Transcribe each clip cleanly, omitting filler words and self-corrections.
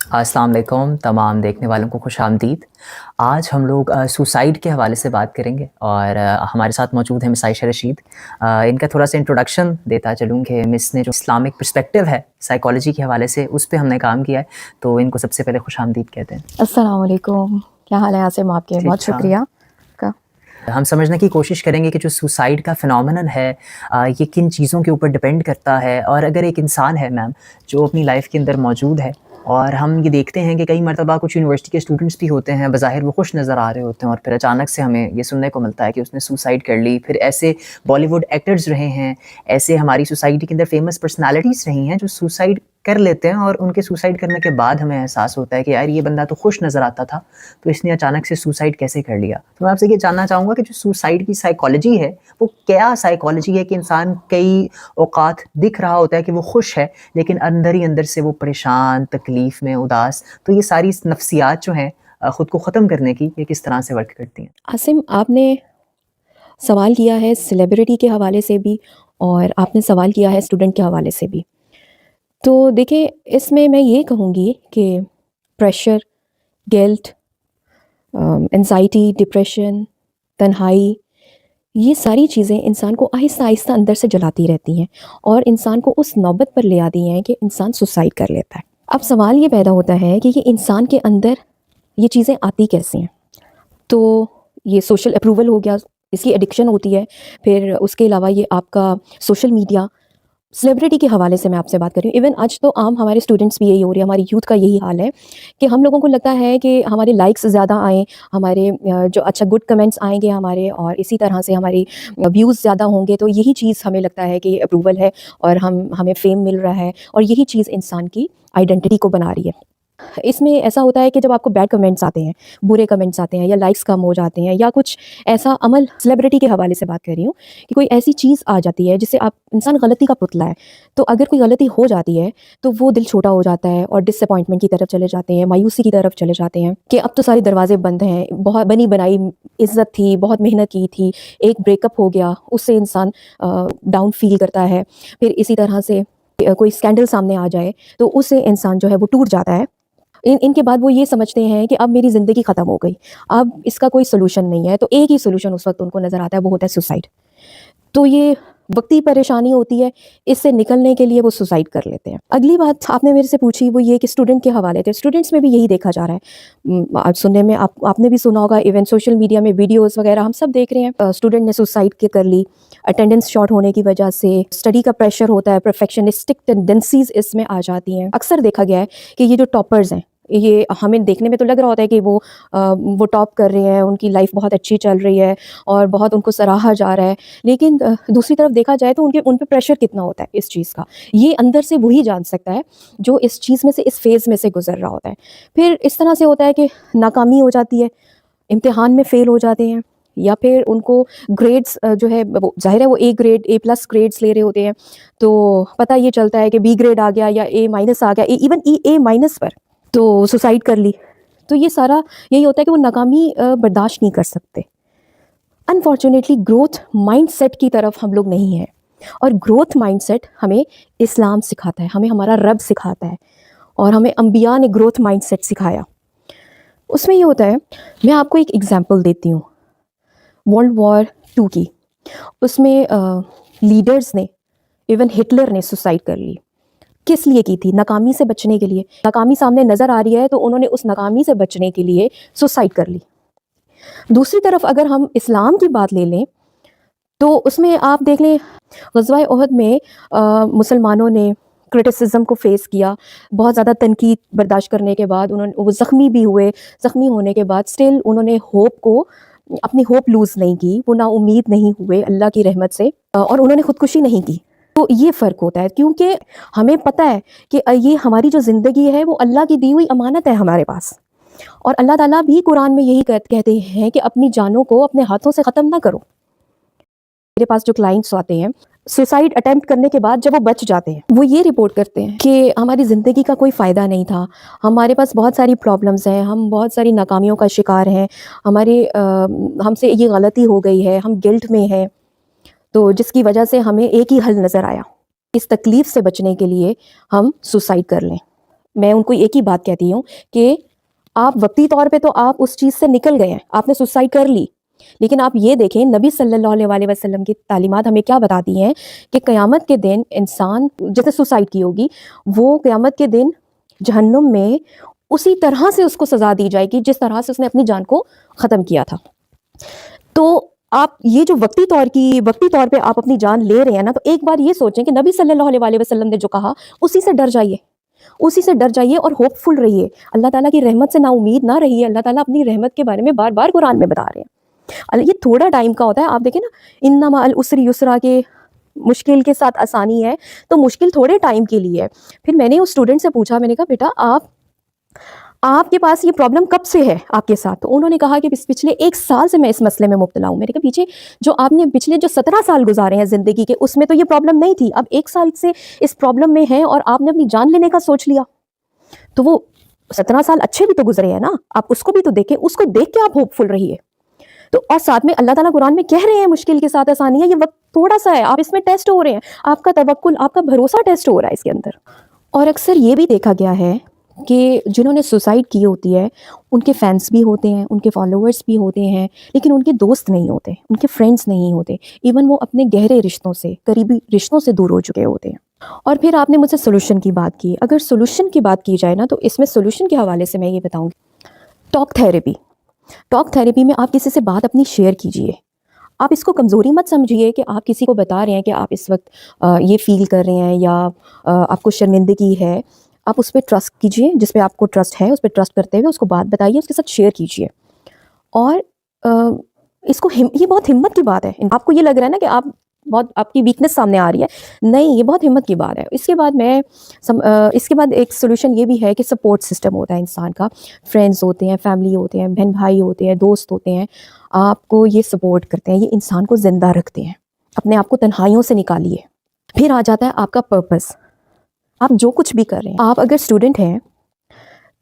अस्सलाम वालेकुम तमाम देखने वालों को खुश आमदीद। आज हम लोग सुसाइड के हवाले से बात करेंगे और हमारे साथ मौजूद है मिस आयशा रशीद। इनका थोड़ा सा इंट्रोडक्शन देता चलूँ कि मिस ने जो इस्लामिक पर्सपेक्टिव है साइकोलॉजी के हवाले से उस पे हमने काम किया है, तो इनको सबसे पहले खुश आमदीद कहते हैं। अस्सलाम वालेकुम, क्या हाल है आसिम आपके? बहुत ठीक ठाक। शुक्रिया का। हम समझने की कोशिश करेंगे कि जो सुसाइड का फ़िनोमेनन है ये किन चीज़ों के ऊपर डिपेंड करता है, और अगर एक इंसान है मैम जो अपनी लाइफ के अंदर मौजूद है और हम ये देखते हैं कि कई मर्तबा कुछ यूनिवर्सिटी के स्टूडेंट्स भी होते हैं, बज़ाहिर वो खुश नज़र आ रहे होते हैं और फिर अचानक से हमें ये सुनने को मिलता है कि उसने सुसाइड कर ली। फिर ऐसे बॉलीवुड एक्टर्स रहे हैं, ऐसे हमारी सोसाइटी के अंदर फ़ेमस पर्सनैलिटीज़ रही हैं जो सुसाइड कर लेते हैं और उनके सुसाइड करने के बाद हमें एहसास होता है कि यार ये बंदा तो खुश नज़र आता था, तो इसने अचानक से सुसाइड कैसे कर लिया? तो मैं आपसे ये जानना चाहूँगा कि जो सुसाइड की साइकोलॉजी है, वो क्या साइकोलॉजी है कि इंसान कई औक़ात दिख रहा होता है कि वो खुश है, लेकिन अंदर ही अंदर से वो परेशान, तकलीफ़ में, उदास। तो ये सारी नफ्सियात जो हैं ख़ुद को ख़त्म करने की, ये किस तरह से वर्क करती हैं? आसिम, आपने सवाल किया है सेलिब्रिटी के हवाले से भी और आपने सवाल किया है स्टूडेंट के हवाले से भी। तो देखिए, इसमें मैं ये कहूँगी कि प्रेशर, गिल्ट, एंग्ज़ायटी, डिप्रेशन, तन्हाई, ये सारी चीज़ें इंसान को आहिस्ता-आहिस्ता अंदर से जलाती रहती हैं और इंसान को उस नौबत पर ले आती हैं कि इंसान सुसाइड कर लेता है। अब सवाल ये पैदा होता है कि ये इंसान के अंदर ये चीज़ें आती कैसे हैं? तो ये सोशल अप्रूवल हो गया, इसकी एडिक्शन होती है। फिर उसके अलावा ये आपका सोशल मीडिया, सेलिब्रिटी के हवाले से मैं आपसे बात कर रही हूँ। इवन आज तो आम हमारे स्टूडेंट्स भी यही हो रही है, हमारी यूथ का यही हाल है कि हम लोगों को लगता है कि हमारे लाइक्स ज़्यादा आएँ, हमारे जो अच्छा गुड कमेंट्स आएँगे हमारे, और इसी तरह से हमारी व्यूज़ ज़्यादा होंगे, तो यही चीज़ हमें लगता है कि अप्रूवल है और हमें फ़ेम मिल रहा है, और यही चीज़ इंसान की आइडेंटिटी को बना रही है। इसमें ऐसा होता है कि जब आपको बैड कमेंट्स आते हैं, बुरे कमेंट्स आते हैं, या लाइक्स कम हो जाते हैं, या कुछ ऐसा अमल, सेलिब्रिटी के हवाले से बात कर रही हूँ, कि कोई ऐसी चीज़ आ जाती है जिससे आप, इंसान गलती का पुतला है, तो अगर कोई गलती हो जाती है तो वो दिल छोटा हो जाता है और डिसअपॉइंटमेंट की तरफ चले जाते हैं, मायूसी की तरफ चले जाते हैं कि अब तो सारे दरवाजे बंद हैं, बहुत बनी बनाई इज़्ज़त थी, बहुत मेहनत की थी, एक ब्रेकअप हो गया, उससे इंसान डाउन फील करता है। फिर इसी तरह से कोई स्कैंडल सामने आ जाए तो उससे इंसान जो है वो टूट जाता है। इनके बाद वो ये समझते हैं कि अब मेरी ज़िंदगी ख़त्म हो गई, अब इसका कोई सॉल्यूशन नहीं है, तो एक ही सॉल्यूशन उस वक़्त उनको नज़र आता है, वो होता है सुसाइड। तो ये वक़्ती परेशानी होती है, इससे निकलने के लिए वो सुसाइड कर लेते हैं। अगली बात आपने मेरे से पूछी वो ये कि स्टूडेंट के हवाले थे, स्टूडेंट्स में भी यही देखा जा रहा है। आज सुनने में आपने भी सुना होगा, इवन सोशल मीडिया में वीडियोज़ वग़ैरह हम सब देख रहे हैं, स्टूडेंट ने सुसाइड कर ली, अटेंडेंस शॉर्ट होने की वजह से, स्टडी का प्रेशर होता है, परफेक्शनिस्टिक टेंडेंसीज़ इसमें आ जाती हैं। अक्सर देखा गया है कि ये जो टॉपर्स हैं, ये हमें देखने में तो लग रहा होता है कि वो टॉप कर रहे हैं, उनकी लाइफ बहुत अच्छी चल रही है और बहुत उनको सराहा जा रहा है, लेकिन दूसरी तरफ देखा जाए तो उन पे प्रेशर कितना होता है इस चीज़ का, ये अंदर से वही जान सकता है जो इस चीज़ में से, इस फेज़ में से गुजर रहा होता है। फिर इस तरह से होता है कि नाकामी हो जाती है, इम्तिहान में फ़ेल हो जाते हैं, या फिर उनको ग्रेड्स जो है वो ज़ाहिर है वो A grade, A plus grades ले रहे होते हैं, तो पता ये चलता है कि बी ग्रेड आ गया या ए माइनस आ गया, इवन ए माइनस पर, तो सुसाइड कर ली। तो ये सारा यही होता है कि वो नाकामी बर्दाश्त नहीं कर सकते। अनफॉर्चुनेटली ग्रोथ माइंडसेट की तरफ हम लोग नहीं हैं, और ग्रोथ माइंडसेट हमें इस्लाम सिखाता है, हमें हमारा रब सिखाता है, और हमें अंबिया ने ग्रोथ माइंडसेट सिखाया। उसमें ये होता है, मैं आपको एक एग्जांपल देती हूँ वर्ल्ड वॉर 2 की। उसमें लीडर्स ने, इवन हिटलर ने सुसाइड कर ली। किस लिए की थी? नाकामी से बचने के लिए। नाकामी सामने नज़र आ रही है तो उन्होंने उस नाकामी से बचने के लिए सुसाइड कर ली। दूसरी तरफ अगर हम इस्लाम की बात ले लें तो उसमें आप देख लें, ग़ज़वा उहद में मुसलमानों ने क्रिटिसिज्म को फेस किया, बहुत ज़्यादा तनकीद बर्दाश्त करने के बाद वो ज़ख्मी भी हुए, ज़ख्मी होने के बाद स्टिल उन्होंने अपनी होप लूज़ नहीं की, वो नाउम्मीद नहीं हुए अल्लाह की रहमत से, और उन्होंने ख़ुदकुशी नहीं की। तो ये फ़र्क होता है, क्योंकि हमें पता है कि ये हमारी जो ज़िंदगी है वो अल्लाह की दी हुई अमानत है हमारे पास, और अल्लाह ताला भी कुरान में यही कहते हैं कि अपनी जानों को अपने हाथों से ख़त्म ना करो। मेरे पास जो क्लाइंट्स आते हैं सुसाइड अटेम्प्ट करने के बाद, जब वो बच जाते हैं, वो ये रिपोर्ट करते हैं कि हमारी ज़िंदगी का कोई फ़ायदा नहीं था, हमारे पास बहुत सारी प्रॉब्लम्स हैं, हम बहुत सारी नाकामियों का शिकार हैं, हमसे ये गलती हो गई है, हम गिल्ट में हैं, तो जिसकी वजह से हमें एक ही हल नज़र आया, इस तकलीफ़ से बचने के लिए हम सुसाइड कर लें। میں ان کو ایک ہی بات کہتی ہوں کہ آپ وقتی طور پہ تو آپ اس چیز سے نکل گئے ہیں, آپ نے سوسائڈ کر لی, لیکن آپ یہ دیکھیں نبی صلی اللہ علیہ وسلم کی تعلیمات ہمیں کیا بتاتی ہیں کہ قیامت کے دن انسان جیسے سوسائڈ کی ہوگی, وہ قیامت کے دن جہنم میں اسی طرح سے اس کو سزا دی جائے گی جس طرح سے اس نے اپنی جان کو ختم کیا تھا. تو آپ یہ جو وقتی طور پہ آپ اپنی جان لے رہے ہیں نا, تو ایک بار یہ سوچیں کہ نبی صلی اللہ علیہ وسلم نے جو کہا اسی سے ڈر جائیے اور ہوپ فل رہیے, اللہ تعالیٰ کی رحمت سے نا امید نہ رہیے. اللہ تعالیٰ اپنی رحمت کے بارے میں بار بار قرآن میں بتا رہے ہیں. یہ تھوڑا ٹائم کا ہوتا ہے, آپ دیکھیں نا, ان مع العسر یسرا کے مشکل کے ساتھ آسانی ہے, تو مشکل تھوڑے ٹائم کے لیے ہے. پھر میں نے اس اسٹوڈنٹ سے پوچھا, میں نے کہا بیٹا آپ کے پاس یہ پرابلم کب سے ہے آپ کے ساتھ؟ تو انہوں نے کہا کہ پچھلے 1 سال سے میں اس مسئلے میں مبتلا ہوں. میں نے کہا پیچھے جو آپ نے پچھلے جو 17 سال گزارے ہیں زندگی کے, اس میں تو یہ پرابلم نہیں تھی, اب 1 سال سے اس پرابلم میں ہیں اور آپ نے اپنی جان لینے کا سوچ لیا. تو وہ 17 سال اچھے بھی تو گزرے ہیں نا, آپ اس کو بھی تو دیکھیں, اس کو دیکھ کے آپ ہوپ فل رہیے. تو اور ساتھ میں اللہ تعالیٰ قرآن میں کہہ رہے ہیں مشکل کے ساتھ آسانی ہے, یہ وقت تھوڑا سا ہے, آپ اس میں ٹیسٹ ہو رہے ہیں, آپ کا توکل, آپ کا بھروسہ ٹیسٹ ہو رہا ہے اس کے اندر. اور اکثر یہ بھی دیکھا گیا ہے کہ جنہوں نے سوسائڈ کی ہوتی ہے ان کے فینس بھی ہوتے ہیں, ان کے فالوورز بھی ہوتے ہیں, لیکن ان کے دوست نہیں ہوتے, ان کے فرینڈز نہیں ہوتے, ایون وہ اپنے گہرے رشتوں سے, قریبی رشتوں سے دور ہو چکے ہوتے ہیں. اور پھر آپ نے مجھ سے سولوشن کی بات کی. اگر سولوشن کی بات کی جائے نا, تو اس میں سولوشن کے حوالے سے میں یہ بتاؤں گی, ٹاک تھیراپی میں آپ کسی سے بات اپنی شیئر کیجئے. آپ اس کو کمزوری مت سمجھیے کہ آپ کسی کو بتا رہے ہیں کہ آپ اس وقت یہ فیل کر رہے ہیں یا آپ کو شرمندگی ہے. آپ اس پہ ٹرسٹ کیجئے, جس پہ آپ کو ٹرسٹ ہے اس پہ ٹرسٹ کرتے ہوئے اس کو بات بتائیے, اس کے ساتھ شیئر کیجئے. اور اس کو یہ بہت ہمت کی بات ہے. آپ کو یہ لگ رہا ہے نا کہ آپ کی ویکنس سامنے آ رہی ہے, نہیں, یہ بہت ہمت کی بات ہے. اس کے بعد ایک سولوشن یہ بھی ہے کہ سپورٹ سسٹم ہوتا ہے انسان کا, فرینڈز ہوتے ہیں, فیملی ہوتے ہیں, بہن بھائی ہوتے ہیں, دوست ہوتے ہیں, آپ کو یہ سپورٹ کرتے ہیں, یہ انسان کو زندہ رکھتے ہیں. اپنے آپ کو تنہائیوں سے نکالیے. پھر آ جاتا ہے آپ کا پرپس. آپ جو کچھ بھی کر رہے ہیں, آپ اگر اسٹوڈنٹ ہیں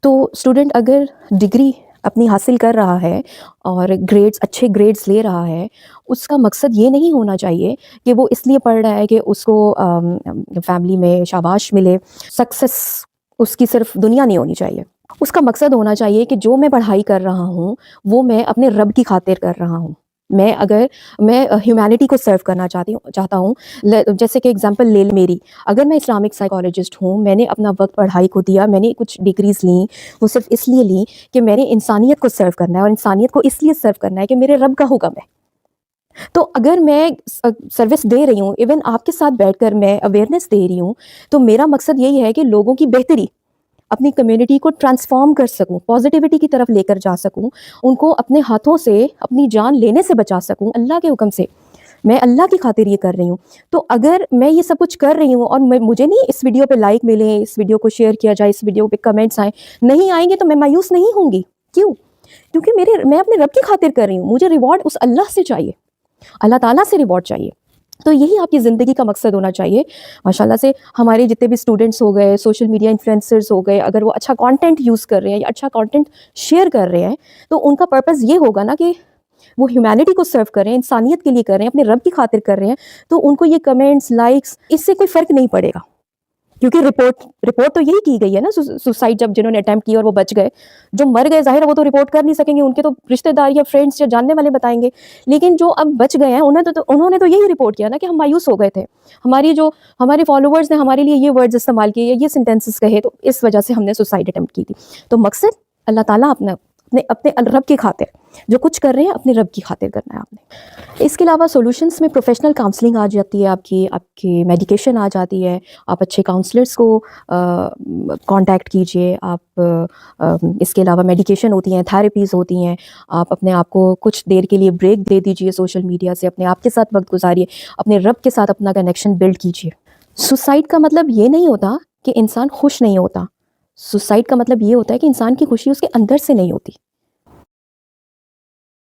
تو اسٹوڈنٹ اگر ڈگری اپنی حاصل کر رہا ہے اور اچھے گریڈز لے رہا ہے, اس کا مقصد یہ نہیں ہونا چاہیے کہ وہ اس لیے پڑھ رہا ہے کہ اس کو فیملی میں شاباش ملے. سکسس اس کی صرف دنیا نہیں ہونی چاہیے. اس کا مقصد ہونا چاہیے کہ جو میں پڑھائی کر رہا ہوں وہ میں اپنے رب کی خاطر کر رہا ہوں. میں ہیومینٹی کو سرو کرنا چاہتا ہوں. جیسے کہ اگزامپل لے میری, اگر میں اسلامک سائیکالوجسٹ ہوں, میں نے اپنا وقت پڑھائی کو دیا, میں نے کچھ ڈگریز لیں, وہ صرف اس لیے لیں کہ میں نے انسانیت کو سرو کرنا ہے, اور انسانیت کو اس لیے سرو کرنا ہے کہ میرے رب کا حکم ہے. تو اگر میں سروس دے رہی ہوں, ایون آپ کے ساتھ بیٹھ کر میں اویئرنیس دے رہی ہوں, تو میرا مقصد یہی ہے کہ لوگوں کی بہتری, اپنی کمیونٹی کو ٹرانسفارم کر سکوں, پازیٹیوٹی کی طرف لے کر جا سکوں, ان کو اپنے ہاتھوں سے اپنی جان لینے سے بچا سکوں اللہ کے حکم سے. میں اللہ کی خاطر یہ کر رہی ہوں. تو اگر میں یہ سب کچھ کر رہی ہوں اور مجھے نہیں اس ویڈیو پہ لائک ملیں, اس ویڈیو کو شیئر کیا جائے, اس ویڈیو پہ کمنٹس نہیں آئیں گے, تو میں مایوس نہیں ہوں گی. کیوں؟ کیونکہ میں اپنے رب کی خاطر کر رہی ہوں. مجھے ریوارڈ اس اللہ سے چاہیے, اللہ تعالیٰ سے ریوارڈ چاہیے. تو یہی آپ کی زندگی کا مقصد ہونا چاہیے. ماشاءاللہ سے ہمارے جتنے بھی اسٹوڈنٹس ہو گئے, سوشل میڈیا انفلوئنسرز ہو گئے, اگر وہ اچھا کانٹینٹ یوز کر رہے ہیں یا اچھا کانٹینٹ شیئر کر رہے ہیں, تو ان کا پرپس یہ ہوگا نا کہ وہ ہیومینٹی کو سرو کر رہے ہیں, انسانیت کے لیے کر رہے ہیں, اپنے رب کی خاطر کر رہے ہیں. تو ان کو یہ کمنٹس, لائکس, اس سے کوئی فرق نہیں پڑے گا. کیونکہ رپورٹ تو یہی کی گئی ہے نا, سوسائڈ جب جنہوں نے اٹیمپٹ کیا اور وہ بچ گئے, جو مر گئے ظاہر ہے وہ تو رپورٹ کر نہیں سکیں گے, ان کے تو رشتہ دار یا فرینڈس یا جاننے والے بتائیں گے. لیکن جو اب بچ گئے ہیں انہوں نے تو یہی رپورٹ کیا نا کہ ہم مایوس ہو گئے تھے, ہمارے فالوورز نے ہمارے لیے یہ ورڈز استعمال کیے, یہ سینٹینسز کہے, تو اس وجہ سے ہم نے سوسائڈ اٹیمپٹ کی تھی. تو مقصد اللہ تعالیٰ اپنے رب کی خاطر جو کچھ کر رہے ہیں اپنے رب کی خاطر کرنا ہے آپ نے. اس کے علاوہ سولوشنس میں پروفیشنل کاؤنسلنگ آ جاتی ہے, آپ کی میڈیکیشن آ جاتی ہے. آپ اچھے کاؤنسلرس کو کانٹیکٹ کیجئے. آپ اس کے علاوہ میڈیکیشن ہوتی ہیں, تھیراپیز ہوتی ہیں. آپ اپنے آپ کو کچھ دیر کے لیے بریک دے دیجئے سوشل میڈیا سے, اپنے آپ کے ساتھ وقت گزاریے, اپنے رب کے ساتھ اپنا کنیکشن بلڈ کیجئے. سوسائڈ کا مطلب یہ نہیں ہوتا کہ انسان خوش نہیں ہوتا. سوسائڈ کا مطلب یہ ہوتا ہے کہ انسان کی خوشی اس کے اندر سے نہیں ہوتی.